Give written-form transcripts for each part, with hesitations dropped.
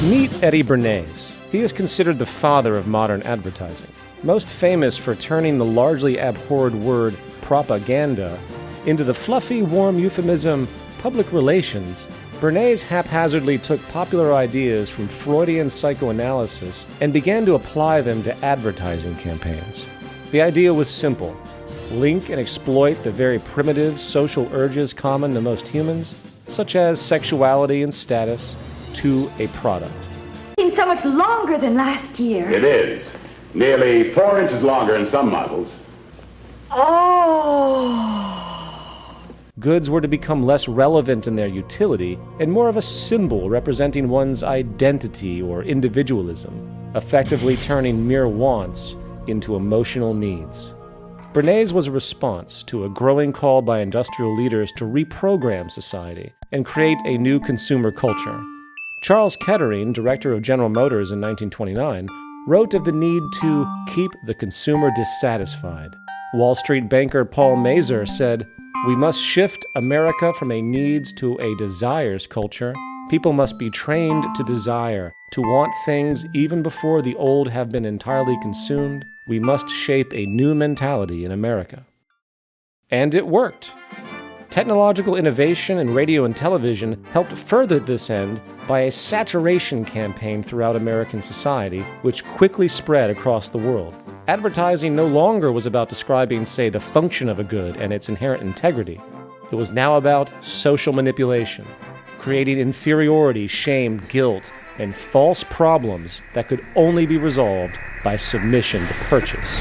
Meet Eddie Bernays. He is considered the father of modern advertising, most famous for turning the largely abhorred word propaganda into the fluffy, warm euphemism public relations. Bernays haphazardly took popular ideas from Freudian psychoanalysis and began to apply them to advertising campaigns. The idea was simple: link and exploit the very primitive social urges common to most humans, such as sexuality and status, to a product. Seems so much longer than last year. It is. Nearly 4 inches longer in some models. Oh. Goods were to become less relevant in their utility and more of a symbol representing one's identity or individualism, effectively turning mere wants into emotional needs. Bernays was a response to a growing call by industrial leaders to reprogram society and create a new consumer culture. Charles Kettering, director of General Motors in 1929, wrote of the need to keep the consumer dissatisfied. Wall Street banker Paul Mazur said, "We must shift America from a needs to a desires culture. People must be trained to desire, to want things even before the old have been entirely consumed. We must shape a new mentality in America." And it worked. Technological innovation in radio and television helped further this end by a saturation campaign throughout American society, which quickly spread across the world. Advertising no longer was about describing, say, the function of a good and its inherent integrity. It was now about social manipulation, creating inferiority, shame, guilt, and false problems that could only be resolved by submission to purchase.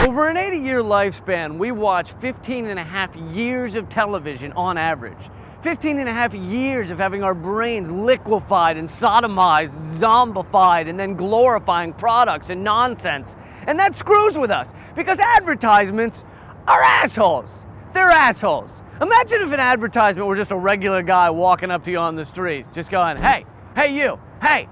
Over an 80-year lifespan, we watch 15 and a half years of television on average. 15 and a half years of having our brains liquefied and sodomized, zombified, and then glorifying products and nonsense. And that screws with us, because advertisements are assholes. They're assholes. Imagine if an advertisement were just a regular guy walking up to you on the street, just going, "Hey, you, hey,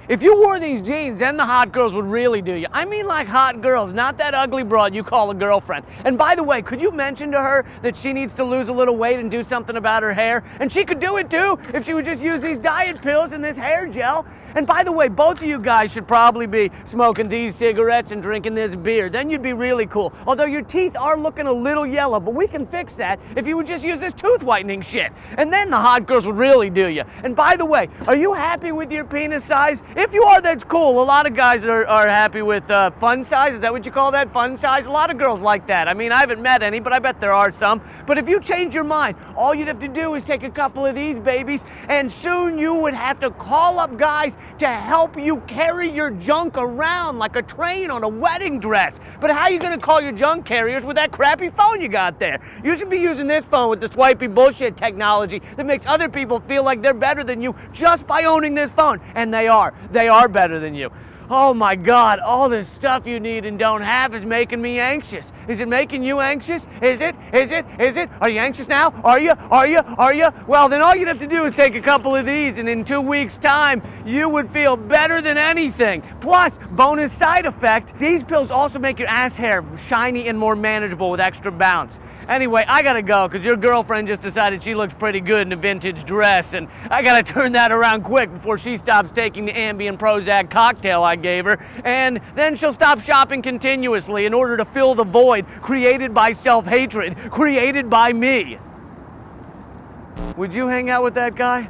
if you wore these jeans, then the hot girls would really do you." I mean like hot girls, not that ugly broad you call a girlfriend. And by the way, could you mention to her that she needs to lose a little weight and do something about her hair? And she could do it too if she would just use these diet pills and this hair gel. And by the way, both of you guys should probably be smoking these cigarettes and drinking this beer. Then you'd be really cool. Although your teeth are looking a little yellow, but we can fix that if you would just use this tooth whitening shit. And then the hot girls would really do you. And by the way, are you happy with your penis size? If you are, that's cool. A lot of guys are happy with fun size. Is that what you call that? Fun size? A lot of girls like that. I mean, I haven't met any, but I bet there are some. But if you change your mind, all you'd have to do is take a couple of these babies, and soon you would have to call up guys to help you carry your junk around like a train on a wedding dress. But how are you gonna call your junk carriers with that crappy phone you got there? You should be using this phone with the swipey bullshit technology that makes other people feel like they're better than you just by owning this phone. And they are better than you. Oh my God, all this stuff you need and don't have is making me anxious. Is it making you anxious? Is it? Are you anxious now? Are you? Well, then all you'd have to do is take a couple of these, and in 2 weeks' time, you would feel better than anything. Plus, bonus side effect, these pills also make your ass hair shiny and more manageable with extra bounce. Anyway, I gotta go, because your girlfriend just decided she looks pretty good in a vintage dress, and I gotta turn that around quick before she stops taking the Ambien Prozac cocktail I gave her, and then she'll stop shopping continuously in order to fill the void created by self-hatred, created by me. Would you hang out with that guy?